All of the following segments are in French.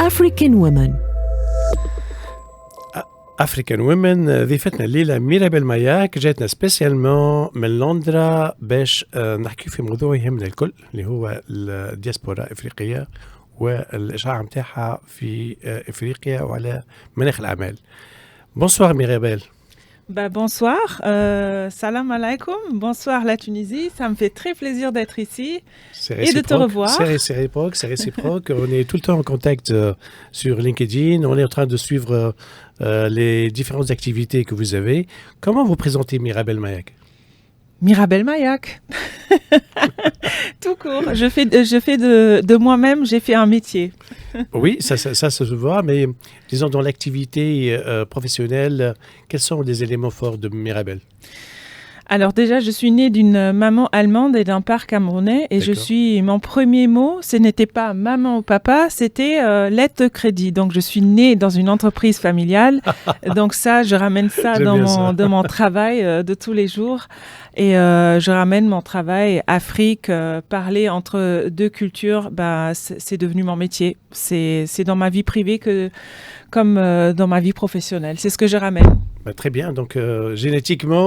African Women. African Women ضيفتنا الليلة ميرابيل ماياك جاتنا سبيسيالمون من لندرا باش نحكي في موضوع يهمنا الكل اللي هو الدياسبورا الإفريقية والإشعاع متاعها في إفريقيا وعلى مناخ الأعمال. Bonsoir Mirabel. Bonsoir, salam alaikum, bonsoir la Tunisie, ça me fait très plaisir d'être ici et de te revoir. C'est réciproque, on est tout le temps en contact sur LinkedIn, on est en train de suivre les différentes activités que vous avez. Comment vous présentez Mirabel Mayak? Mirabel Mayak, tout court, je fais de moi-même, j'ai fait un métier. Oui, ça se voit, mais disons dans l'activité professionnelle, quels sont les éléments forts de Mirabel? Alors déjà, je suis née d'une maman allemande et d'un père camerounais et mon premier mot, ce n'était pas maman ou papa, c'était lettre de crédit. Donc je suis née dans une entreprise familiale, donc ça, je ramène ça dans mon travail de tous les jours. Et je ramène mon travail Afrique, parler entre deux cultures, c'est devenu mon métier. C'est dans ma vie privée comme dans ma vie professionnelle. C'est ce que je ramène. Très bien. Donc génétiquement,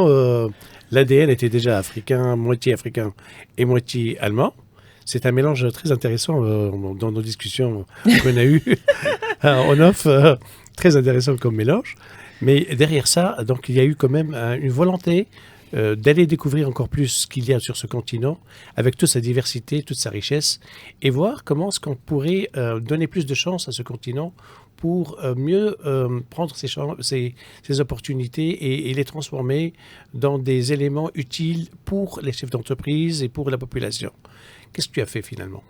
l'ADN était déjà africain et moitié allemand. C'est un mélange très intéressant dans nos discussions qu'on a eues en off. Très intéressant comme mélange. Mais derrière ça, donc il y a eu quand même une volonté d'aller découvrir encore plus ce qu'il y a sur ce continent, avec toute sa diversité, toute sa richesse, et voir comment est-ce qu'on pourrait donner plus de chance à ce continent pour mieux prendre ces opportunités et les transformer dans des éléments utiles pour les chefs d'entreprise et pour la population. Qu'est-ce que tu as fait finalement ?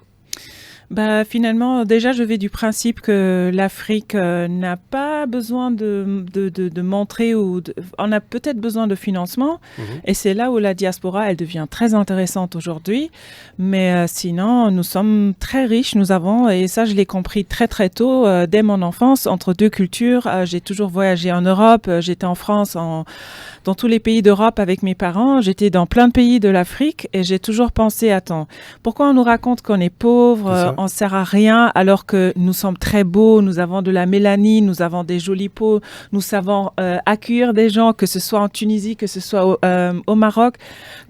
Finalement, déjà, je vais du principe que l'Afrique n'a pas besoin de montrer on a peut-être besoin de financement. Et c'est là où la diaspora, elle devient très intéressante aujourd'hui. Mais sinon, nous sommes très riches. Et ça, je l'ai compris très, très tôt, dès mon enfance, entre deux cultures. J'ai toujours voyagé en Europe. J'étais en France, dans tous les pays d'Europe avec mes parents. J'étais dans plein de pays de l'Afrique et j'ai toujours pensé, attends, pourquoi on nous raconte qu'on est pauvre, on sert à rien alors que nous sommes très beaux, nous avons de la mélanine, nous avons des jolies peaux, nous savons accueillir des gens, que ce soit en Tunisie, que ce soit au Maroc,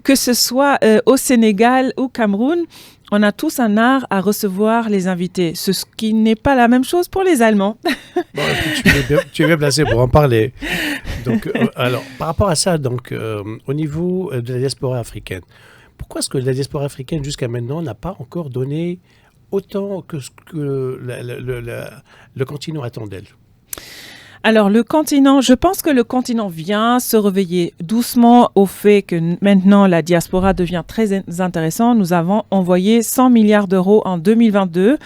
que ce soit au Sénégal ou Cameroun. On a tous un art à recevoir les invités, ce qui n'est pas la même chose pour les Allemands. Bon, tu es bien placé pour en parler. Donc, alors, par rapport à ça, donc, au niveau de la diaspora africaine, pourquoi est-ce que la diaspora africaine, jusqu'à maintenant, n'a pas encore donné autant que ce que le continent attend d'elle? Alors, je pense que le continent vient se réveiller doucement au fait que maintenant la diaspora devient très intéressant. Nous avons envoyé 100 milliards d'euros en 2022.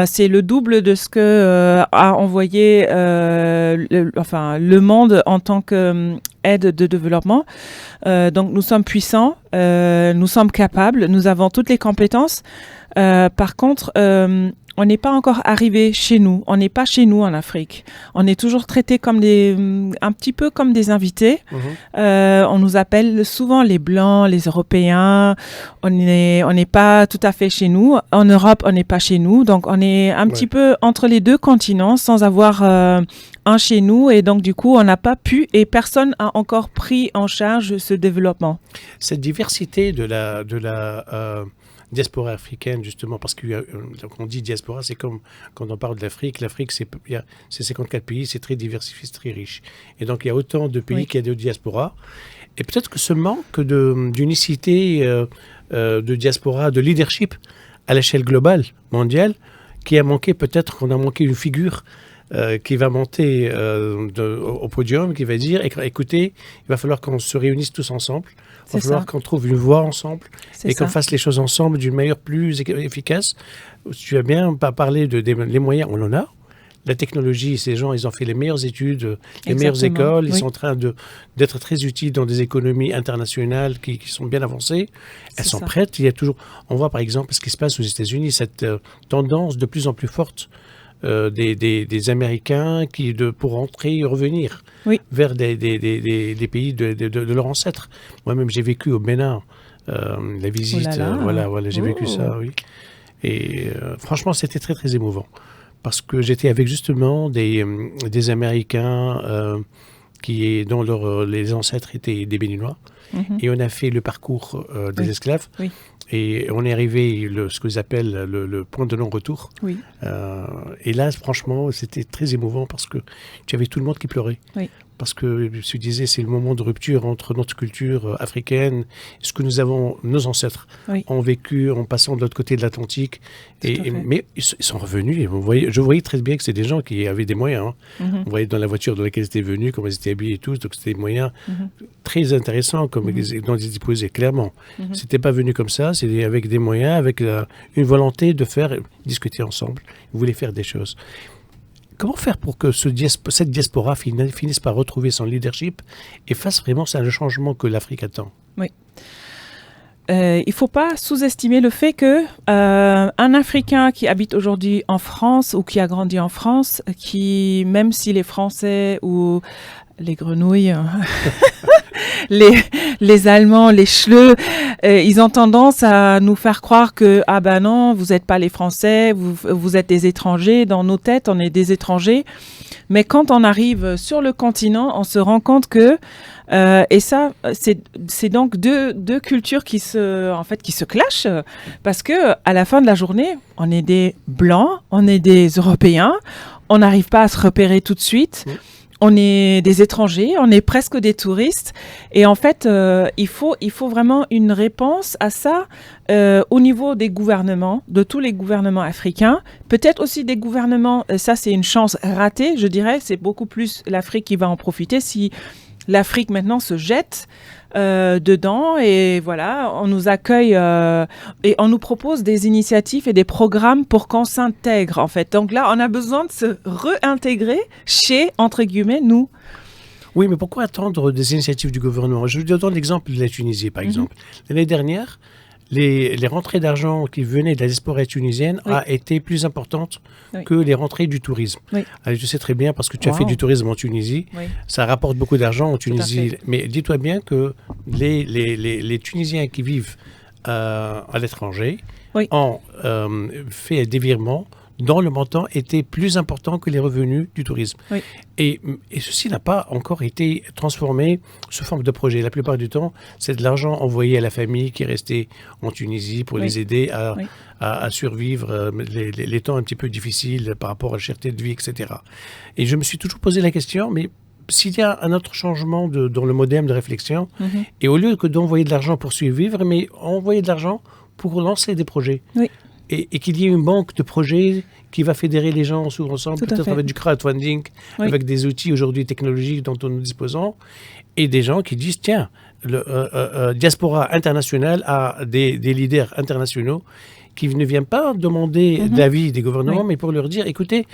C'est le double de ce que a envoyé le monde en tant qu'aide de développement. Donc, nous sommes puissants, nous sommes capables, nous avons toutes les compétences. Par contre, on n'est pas encore arrivé chez nous. On n'est pas chez nous en Afrique. On est toujours traités comme un petit peu comme des invités. On nous appelle souvent les Blancs, les Européens. On n'est pas tout à fait chez nous. En Europe, on n'est pas chez nous. Donc, on est un petit peu entre les deux continents sans avoir un chez nous. Et donc, du coup, on n'a pas pu et personne n'a encore pris en charge ce développement. Cette diversité de la diaspora africaine, justement, parce qu'on dit diaspora, c'est comme quand on parle de l'Afrique. L'Afrique, c'est 54 pays, c'est très diversifié, c'est très riche. Et donc, il y a autant de pays qu'il y a de diaspora. Et peut-être que ce manque d'unicité, de diaspora, de leadership à l'échelle globale, mondiale, qui a manqué, peut-être qu'on a manqué une figure qui va monter au podium, qui va dire, écoutez, il va falloir qu'on se réunisse tous ensemble. Il va falloir qu'on trouve une voie ensemble et qu'on fasse les choses ensemble d'une manière plus efficace. Tu as bien parlé les moyens, on en a. La technologie, ces gens, ils ont fait les meilleures études, les meilleures écoles. Ils sont en train d'être très utiles dans des économies internationales qui sont bien avancées. Elles sont prêtes. Il y a toujours, on voit par exemple ce qui se passe aux États-Unis, cette tendance de plus en plus forte des Américains pour entrer et revenir vers des pays de leurs ancêtres. Moi-même, j'ai vécu au Bénin, la visite, j'ai vécu ça, oui. Et franchement, c'était très, très émouvant. parce que j'étais avec justement des Américains dont les ancêtres étaient des Béninois. Et on a fait le parcours des esclaves. Oui. Et on est arrivé ce que j'appelle le point de non-retour. Oui. Et là, franchement, c'était très émouvant parce que tu avais tout le monde qui pleurait. Oui. Parce que je disais, c'est le moment de rupture entre notre culture africaine et ce que nos ancêtres ont vécu en passant de l'autre côté de l'Atlantique. Mais ils sont revenus. Et je voyais très bien que c'est des gens qui avaient des moyens. On voyait dans la voiture dans laquelle ils étaient venus, comment ils étaient habillés et tout. Donc c'était des moyens très intéressants dont ils disposaient, clairement. C'était pas venu comme ça, c'était avec des moyens, avec une volonté de discuter ensemble. Ils voulaient faire des choses. Comment faire pour que cette diaspora finisse par retrouver son leadership et fasse vraiment le changement que l'Afrique attend? Oui. Il ne faut pas sous-estimer le fait que un Africain qui habite aujourd'hui en France ou qui a grandi en France, même si les Français ou les grenouilles, les Allemands, les Schleux, ils ont tendance à nous faire croire que ah ben non, vous n'êtes pas les Français, vous êtes des étrangers. Dans nos têtes, on est des étrangers. Mais quand on arrive sur le continent, on se rend compte que et ça, c'est donc deux cultures qui se clashent parce que à la fin de la journée, on est des Blancs, on est des Européens, on n'arrive pas à se repérer tout de suite. On est des étrangers, on est presque des touristes. Et en fait, il faut vraiment une réponse à ça au niveau des gouvernements, de tous les gouvernements africains. Peut-être aussi des gouvernements, ça c'est une chance ratée, je dirais. C'est beaucoup plus l'Afrique qui va en profiter si l'Afrique maintenant se jette dedans et voilà, on nous accueille et on nous propose des initiatives et des programmes pour qu'on s'intègre en fait. Donc là, on a besoin de se réintégrer chez, entre guillemets, nous. Oui, mais pourquoi attendre des initiatives du gouvernement? Je vous donne l'exemple de la Tunisie, par exemple. L'année dernière, les rentrées d'argent qui venaient de la diaspora tunisienne a été plus importante que les rentrées du tourisme. Alors, je sais très bien parce que tu as fait du tourisme en Tunisie. Ça rapporte beaucoup d'argent en Tunisie. Mais dis-toi bien que les Tunisiens qui vivent à l'étranger ont fait des virements dont le montant était plus important que les revenus du tourisme. Et ceci n'a pas encore été transformé sous forme de projet. La plupart du temps, c'est de l'argent envoyé à la famille qui est restée en Tunisie pour les aider à survivre les temps un petit peu difficiles par rapport à la cherté de vie, etc. Et je me suis toujours posé la question, mais s'il y a un autre changement dans le modèle de réflexion, et au lieu que d'envoyer de l'argent pour survivre, mais envoyer de l'argent pour lancer des projets. Et qu'il y ait une banque de projets qui va fédérer les gens ensemble, peut-être avec du crowdfunding, avec des outils aujourd'hui technologiques dont nous disposons, et des gens qui disent, tiens, Diaspora internationale a des leaders internationaux qui ne viennent pas demander l'avis des gouvernements, mais pour leur dire, écoutez,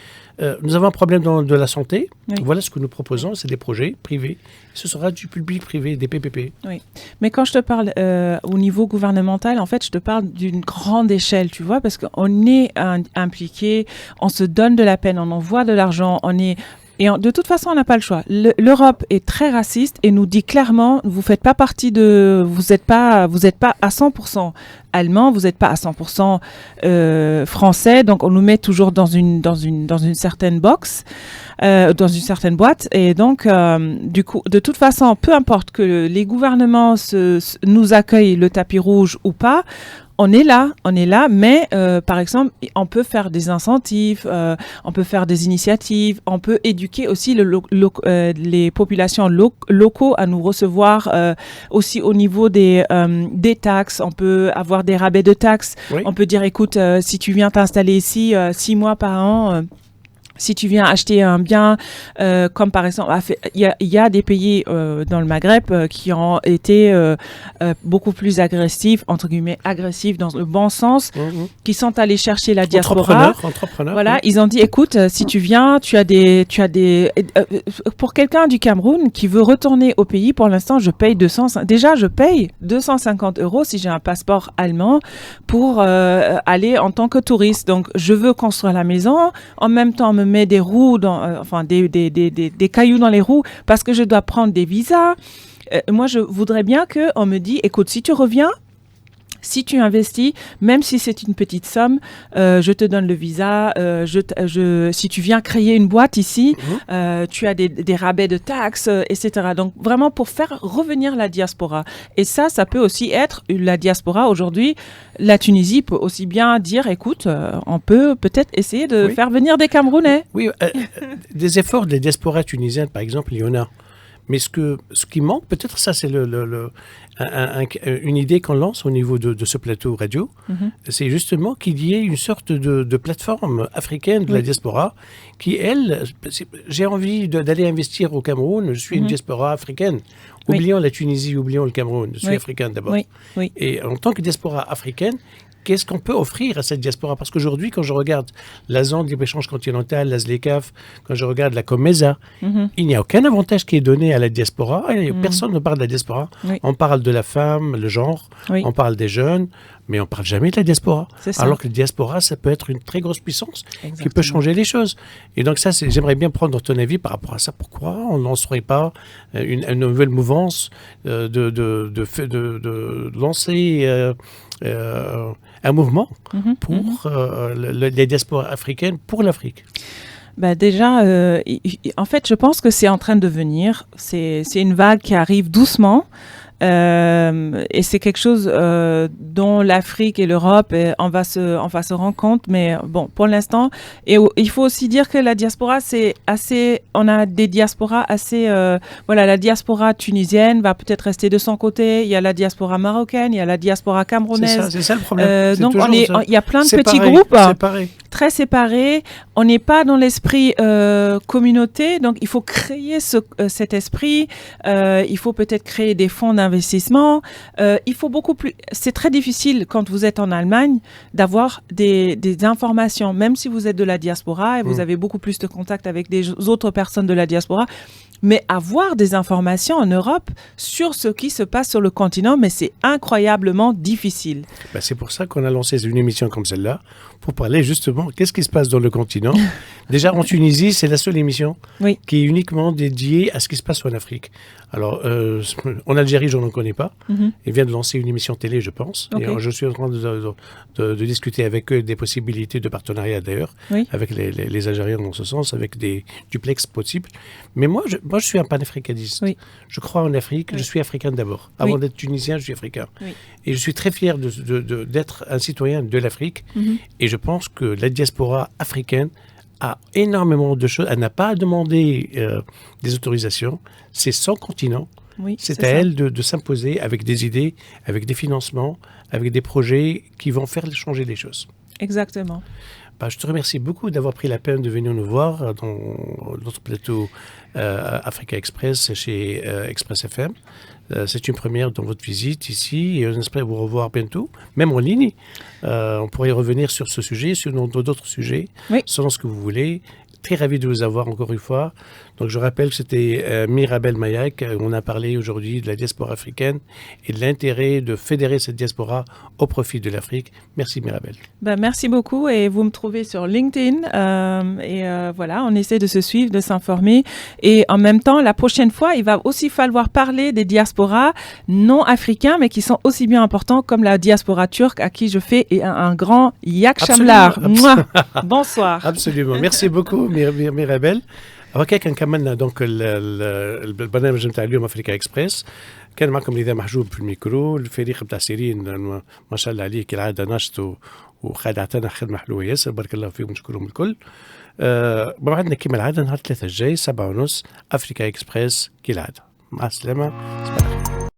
nous avons un problème de la santé, voilà ce que nous proposons, c'est des projets privés, ce sera du public-privé, des PPP. Oui, mais quand je te parle au niveau gouvernemental, en fait, je te parle d'une grande échelle, tu vois, parce qu'on est impliqué, on se donne de la peine, on envoie de l'argent, de toute façon, on n'a pas le choix. L'Europe est très raciste et nous dit clairement, vous n'êtes pas à 100% allemand, vous n'êtes pas à 100% français, donc on nous met toujours dans une certaine box, dans une certaine boîte. Et donc, du coup, de toute façon, peu importe que les gouvernements nous accueillent le tapis rouge ou pas, on est là, mais par exemple, on peut faire des incentives, on peut faire des initiatives, on peut éduquer aussi les populations locaux à nous recevoir aussi au niveau des taxes. On peut avoir des rabais de taxes. On peut dire, écoute, si tu viens t'installer ici 6 mois par an, si tu viens acheter un bien, comme par exemple, il y a des pays dans le Maghreb qui ont été beaucoup plus agressifs, entre guillemets agressifs dans le bon sens, qui sont allés chercher la diaspora. Entrepreneurs. Voilà, ils ont dit, écoute, si tu viens, tu as des pour quelqu'un du Cameroun qui veut retourner au pays, pour l'instant, je paye 250 € si j'ai un passeport allemand pour aller en tant que touriste. Donc, je veux construire la maison, en même temps me met des roues, des cailloux dans les roues parce que je dois prendre des visas. Moi, je voudrais bien qu'on me dise, écoute, si tu reviens, Si tu investis, même si c'est une petite somme, je te donne le visa. Si tu viens créer une boîte ici, tu as des rabais de taxes, etc. Donc vraiment pour faire revenir la diaspora. Et ça peut aussi être la diaspora aujourd'hui. La Tunisie peut aussi bien dire, écoute, on peut peut-être essayer de faire venir des Camerounais. Oui, des efforts des diasporas tunisiennes, par exemple, il y en a. Mais ce qui manque, peut-être ça, c'est une idée qu'on lance au niveau de ce plateau radio, c'est justement qu'il y ait une sorte de plateforme africaine de la diaspora qui, elle, j'ai envie d'aller investir au Cameroun, je suis une diaspora africaine. Oublions la Tunisie, oublions le Cameroun, je suis africain d'abord. Et en tant que diaspora africaine, qu'est-ce qu'on peut offrir à cette diaspora? Parce qu'aujourd'hui, quand je regarde la zone de libre-échange continentale, la ZLECAf, quand je regarde la COMESA, il n'y a aucun avantage qui est donné à la diaspora. Personne ne parle de la diaspora. On parle de la femme, le genre, on parle des jeunes, mais on ne parle jamais de la diaspora. Alors que la diaspora, ça peut être une très grosse puissance qui peut changer les choses. Et donc ça, j'aimerais bien prendre ton avis par rapport à ça. Pourquoi on ne lancerait pas une nouvelle mouvance de lancer un mouvement pour les diasporas africaines pour l'Afrique? Déjà, en fait, je pense que c'est en train de venir. C'est une vague qui arrive doucement. Et c'est quelque chose dont l'Afrique et l'Europe, on va se rendre compte, mais bon, pour l'instant, et il faut aussi dire que la diaspora, on a des diasporas assez, la diaspora tunisienne va peut-être rester de son côté, il y a la diaspora marocaine, il y a la diaspora camerounaise. C'est ça le problème. Donc il y a plein de petits groupes très séparés. On n'est pas dans l'esprit communauté, donc il faut créer cet esprit. Il faut peut-être créer des fonds d'investissement. Il faut beaucoup plus. C'est très difficile quand vous êtes en Allemagne d'avoir des informations, même si vous êtes de la diaspora et vous avez beaucoup plus de contacts avec des autres personnes de la diaspora. Mais avoir des informations en Europe sur ce qui se passe sur le continent, mais c'est incroyablement difficile. C'est pour ça qu'on a lancé une émission comme celle-là, pour parler justement qu'est-ce qui se passe dans le continent. Déjà en Tunisie, c'est la seule émission qui est uniquement dédiée à ce qui se passe en Afrique. Alors, en Algérie, je n'en connais pas. Ils viennent de lancer une émission télé, je pense. Et je suis en train de discuter avec eux des possibilités de partenariat d'ailleurs, avec les Algériens dans ce sens, avec des duplex possibles. Mais moi, je suis un panafricaniste. Je crois en Afrique. Je suis africain d'abord. Avant d'être tunisien, je suis africain. Et je suis très fier d'être un citoyen de l'Afrique. Et je pense que la diaspora africaine a énormément de choses. Elle n'a pas à demander des autorisations. C'est son continent. C'est à elle de s'imposer avec des idées, avec des financements, avec des projets qui vont faire changer les choses. Exactement. Je te remercie beaucoup d'avoir pris la peine de venir nous voir dans notre plateau Africa Express chez Express FM. C'est une première dans votre visite ici et on espère vous revoir bientôt, même en ligne. On pourrait revenir sur ce sujet, sur d'autres sujets, selon ce que vous voulez. Très ravi de vous avoir encore une fois. Donc je rappelle que c'était Mirabel Mayak. On a parlé aujourd'hui de la diaspora africaine et de l'intérêt de fédérer cette diaspora au profit de l'Afrique. Merci Mirabel. Merci beaucoup et vous me trouvez sur LinkedIn voilà, on essaie de se suivre, de s'informer et en même temps, la prochaine fois, il va aussi falloir parler des diasporas non africains mais qui sont aussi bien importants comme la diaspora turque à qui je fais un grand yak shamlar. Bonsoir. Absolument. Merci beaucoup Mirabel. كان كملنا دونك البرنامج نتاع اليوم افريكا اكسبريس. كان معكم نظام محجوب في الميكرو، الفريق نتاع سيرين ما شاء الله عليه كالعاده نشط وخدعتنا خدمه حلوه ياسر، بارك الله فيكم نشكرهم الكل. موعدنا كما العاده نهار 3 الجاي 7:30 افريكا اكسبريس كالعاده. مع السلامه.